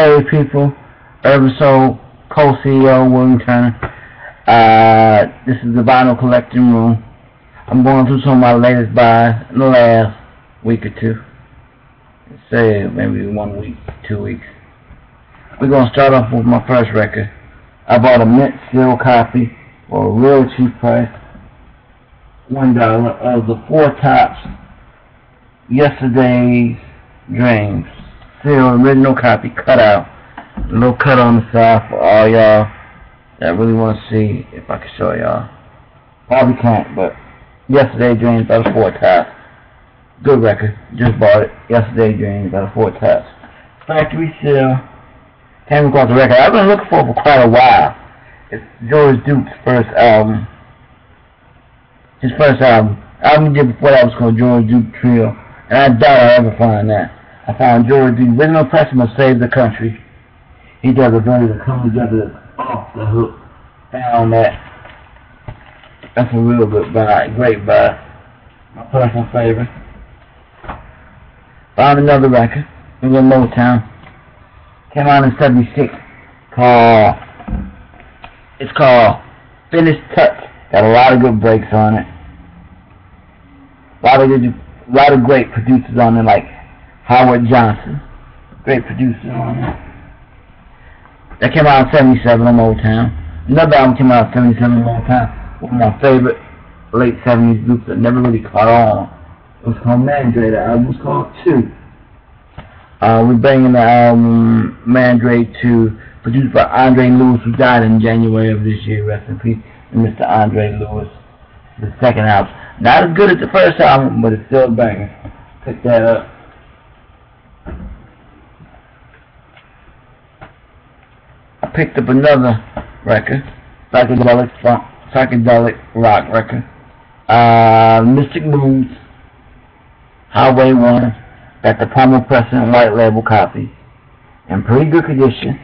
Hey people, Urban Soul, co-CEO William Turner. This is the vinyl collecting room. I'm going through some of my latest buys in the last week or two. Say maybe 1 week, 2 weeks. We're going to start off with my first record. I bought a mint seal copy for a real cheap price. $1 of the Four Tops Yesterday's Dreams. Still original copy, cut out. A little cut on the side for all y'all that really want to see if I can show y'all. Probably can't, but Yesterday's Dreams by the Four Tops. Good record. Just bought it. Yesterday's Dreams by the Four Tops. Factory seal. Came across the record I've been looking for quite a while. It's George Duke's first album. His first album. Album he did before that was called George Duke Trio. And I doubt I'll ever find that. I found George Duke. Original Pressman of Save the Country. He does a very to come together off the hook. Found that. That's a real good buy. Great buy. My personal favorite. Found another record. It was in Motown. Came out in '76. It's called Finished Touch. Got a lot of good breaks on it. A lot of great producers on it, like Howard Johnson. Great producer on it. That came out in '77 on Motown. Another album came out in '77 on Motown. One of my favorite late '70s groups that never really caught on. It was called Mandrake. The album was called 2. We're bringing the album Mandrake 2, produced by Andre Lewis, who died in January of this year. Rest in peace, and Mr. Andre Lewis. The second album. Not as good as the first album, but it's still a banger. Pick that up. I picked up another record, psychedelic rock record. Mystic Moods, Highway 1. Got the Palmer Preston white label copy. In pretty good condition.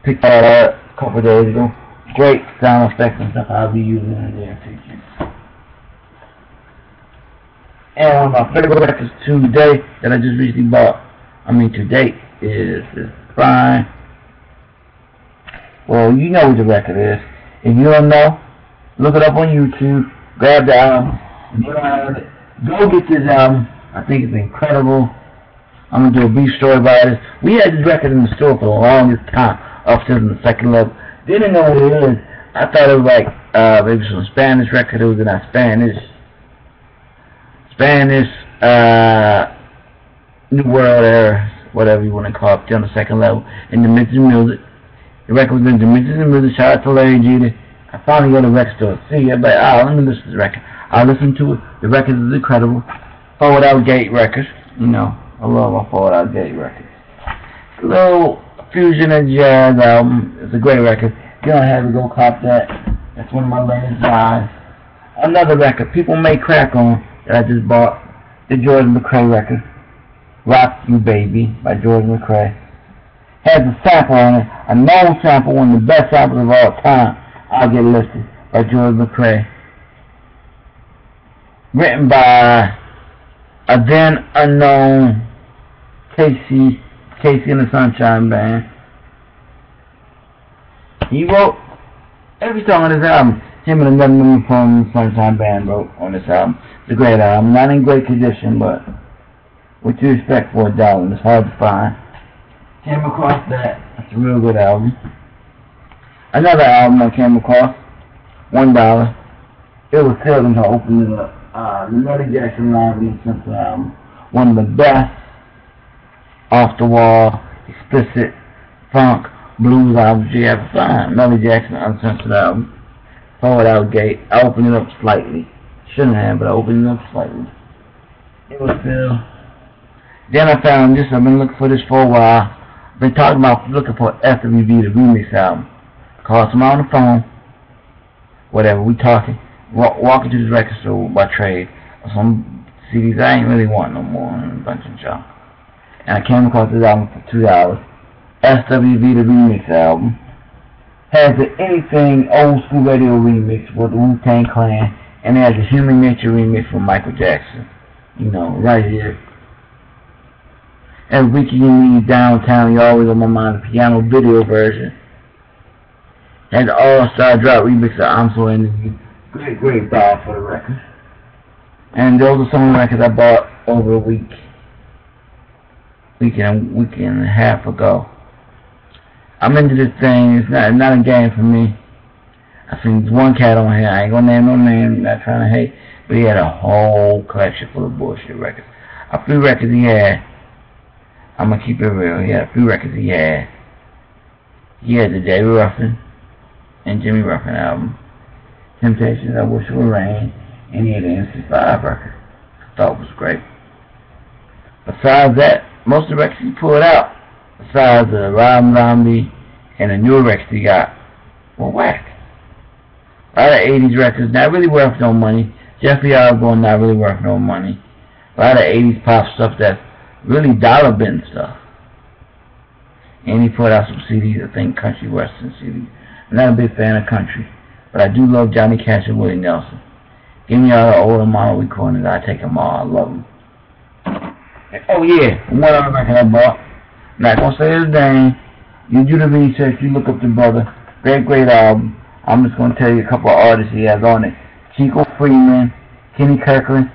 Picked that up a couple days ago. Great sound effects and stuff I'll be using in the near future. And one of my favorite records today that I just recently bought, to date, is Fine. Well, you know what the record is. If you don't know, look it up on YouTube, grab the album. If you don't have it, go get this album. I think it's incredible. I'm going to do a brief story about it. We had this record in the store for the longest time, upstairs on the second level. Didn't know what it is. I thought it was like maybe some Spanish record. It was in Spanish New World era, whatever you want to call it, on the second level. In Dimension Music. The record was in Dimension Music. Shout out to Larry Jeter. I finally go to the record store. See, everybody, let me listen to the record. I listen to it. The record is incredible. Forward Out Gate record. I love my Forward Out Gate record. A little fusion and jazz album. It's a great record. If you don't have it, go cop that. That's one of my latest buys. Another record people may crack on that I just bought. The George McCrae record. Rock You Baby by George McCrae. Has a sample on it. A known sample, one of the best samples of all time. I'll Get Listed by George McCrae. Written by a then unknown Casey and the Sunshine Band. He wrote every song on this album. Him and another member from the Sunshine Band wrote on this album. It's a great album. Not in great condition, but what you expect for $1. It's hard to find. Came across that. It's a real good album. Another album I came across, $1. It was seldom to open it up. The Millie Jackson Live in Central album. One of the best off the wall, explicit funk blues albums you ever find. Millie Jackson Uncensored album. Forward Out Gate. I opened it up slightly. Shouldn't have, but I opened it up slightly. It was still. Then I found this. I've been looking for this for a while. I've been talking about looking for FWB, the remix album. Called someone on the phone. Whatever, we talking. Walking to the record store by trade. Some CDs I ain't really want no more. A bunch of junk. And I came across this album for $2. SWV, the remix album. Has the Anything Old School Radio remix with the Wu-Tang Clan. And it has a Human Nature remix from Michael Jackson. Right here. Every weekend you leave downtown, you always on my mind, the piano video version. And the all-star drop remix of I'm So In Is great buy for the record. And those are some of the records I bought over a week and a half ago. I'm into this thing. It's not a game for me. I seen one cat on here. I ain't gonna name no name. Not trying to hate, but he had a whole collection full of bullshit records. A few records he had. I'm gonna keep it real. He had a few records he had. He had the David Ruffin and Jimmy Ruffin album, Temptations, I Wish It Would Rain, and he had the MC5 record. I thought it was great. Besides that, most of the records he pulled out, besides the Rob Zombie and the newer records he got, were whack. A lot of 80s records, not really worth no money. Jeffrey Osborne, not really worth no money. A lot of 80s pop stuff that's really dollar bin stuff. And he put out some CDs, I think country western CDs. I'm not a big fan of country, but I do love Johnny Cash and Willie Nelson. Give me all the older model recordings, I take them all, I love them. Oh yeah, one other record I bought. Not gonna say his name. You do the research, you look up the brother. Great album. I'm just gonna tell you a couple of artists he has on it. Chico Freeman, Kenny Kirkland.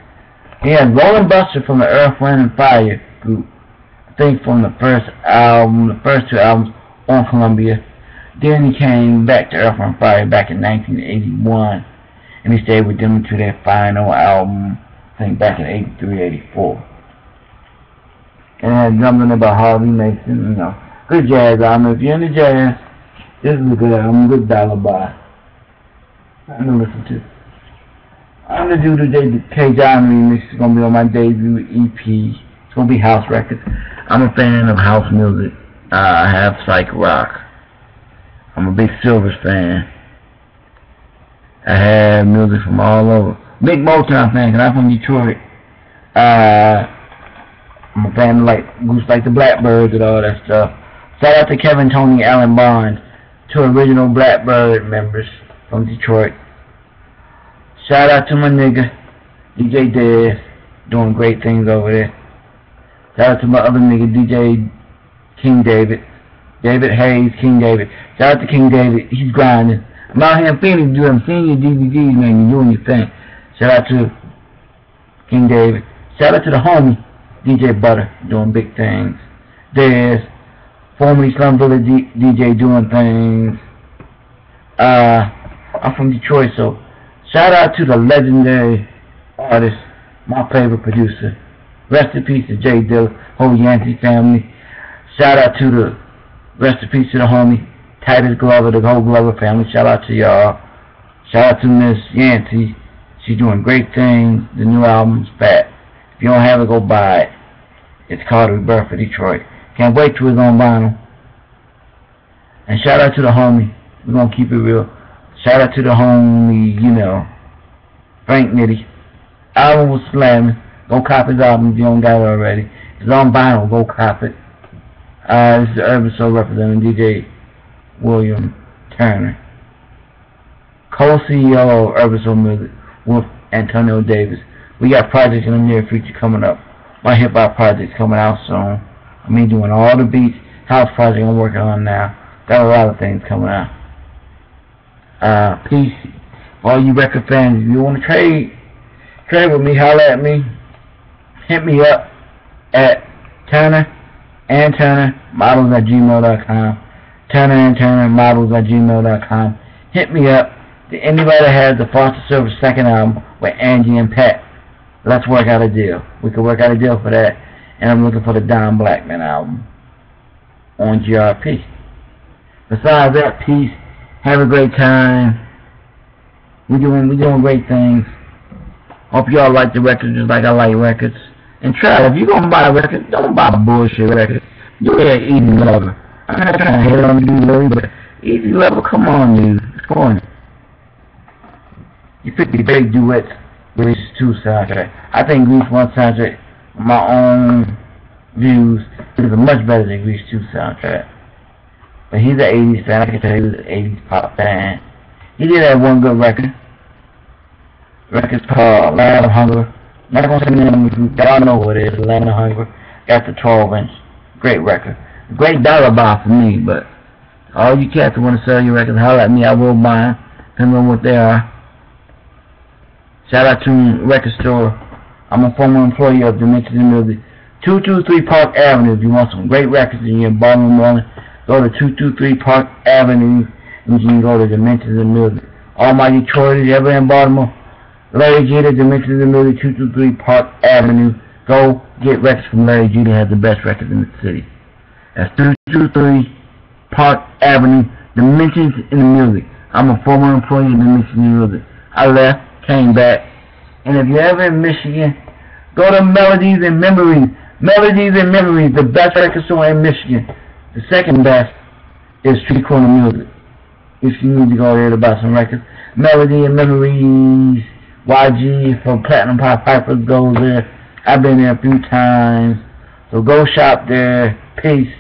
He has Roland Buster from the Earth, Wind and Fire group. I think from the first two albums on Columbia. Then he came back to Earth, Wind and Fire back in 1981. And he stayed with them until their final album, I think back in 83, 84. And it had something about Harvey Mason, good jazz album. If you're into jazz, this is a good album, good dollar buy. I'm gonna listen to. I'm gonna do the K. John remix. It's gonna be on my debut EP. It's gonna be house records. I'm a fan of house music. I have psych rock. I'm a big Silvers fan. I have music from all over. Big Motown fan, 'cause I'm from Detroit. I'm a fan of groups like the Blackbirds and all that stuff. Shout out to Kevin, Tony, Alan Bond, two original Blackbird members from Detroit. Shout out to my nigga, DJ Dez, doing great things over there. Shout out to my other nigga, DJ King David. David Hayes, King David. Shout out to King David, he's grinding. I'm out here in Phoenix, dude. I'm seeing your DVDs, man. You're doing your thing. Shout out to King David. Shout out to the homie, DJ Butter, doing big things. There's formerly Slum Village DJ doing things. I'm from Detroit, so shout out to the legendary artist, my favorite producer. Rest in peace to Jay Dilla, whole Yancey family. Shout out to the rest in peace to the homie Titus Glover, the whole Glover family. Shout out to y'all. Shout out to Miss Yancey. She's doing great things. The new album's fat. If you don't have it, go buy it. It's called Rebirth for Detroit. Can't wait till it's on vinyl. And shout out to the homie. We're gonna keep it real. Shout out to the homie, Frank Nitty. Album was slamming. Go cop his album if you don't got it already. It's on vinyl. Go cop it. This is the Urban Soul representing DJ William Turner, co-CEO of Urban Soul Music with Antonio Davis. We got projects in the near future coming up. My hip-hop project's coming out soon. I'm doing all the beats. House project I'm working on now. Got a lot of things coming out. Peace. All you record fans, if you want to trade with me, holler at me. Hit me up at TurnerandTurnerModels@gmail.com. TurnerandTurnerModels@gmail.com. Hit me up. Anybody that has the Foster Service second album with Angie and Pat, let's work out a deal. We can work out a deal for that. And I'm looking for the Don Blackman album on GRP. Besides that, peace. Have a great time. We're doing great things. Hope y'all like the records just like I like records. And try, if you're gonna buy a record, don't buy a bullshit record. Do it Easy Lover. I'm not trying to hit on you, Larry, but Easy Lover, come on, dude. It's corny. You pick the big duets, Grease 2 soundtrack. I think Grease 1 soundtrack, my own views, is much better than Grease 2 soundtrack. But he's an 80s fan. I can tell you he's an 80s pop fan. He did have one good record. The record's called Land of Hunger. Not gonna say the name of the group, but I know what it is. Land of Hunger. Got the 12-inch. Great record. Great dollar buy for me, but all you cats who want to sell your records, holler at me. I will buy them, depending on what they are. Shout out to Record Store. I'm a former employee of Dimensions in Music. 223 Park Avenue. If you want some great records and you're in Baltimore, Maryland, go to 223 Park Avenue and you can go to Dimensions in Music. All my Detroiters ever in Baltimore, Larry Jeter, Dimensions in Music, 223 Park Avenue. Go get records from Larry Jeter. Has the best records in the city. That's 223 Park Avenue, Dimensions in the Music. I'm a former employee of Dimensions in the Music. I left, came back, and if you're ever in Michigan, go to Melodies and Memories. Melodies and Memories, the best record store in Michigan. The second best is Street Corner Music. If you need to go there to buy some records, Melody and Memories. YG from Platinum Pop Pipers goes there. I've been there a few times, so go shop there. Peace.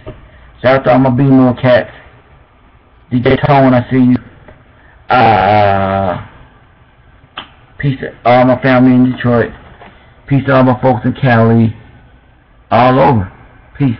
Shout out to all my B-Mill cats. DJ Tone, I see you. Peace to all my family in Detroit. Peace to all my folks in Cali. All over. Peace.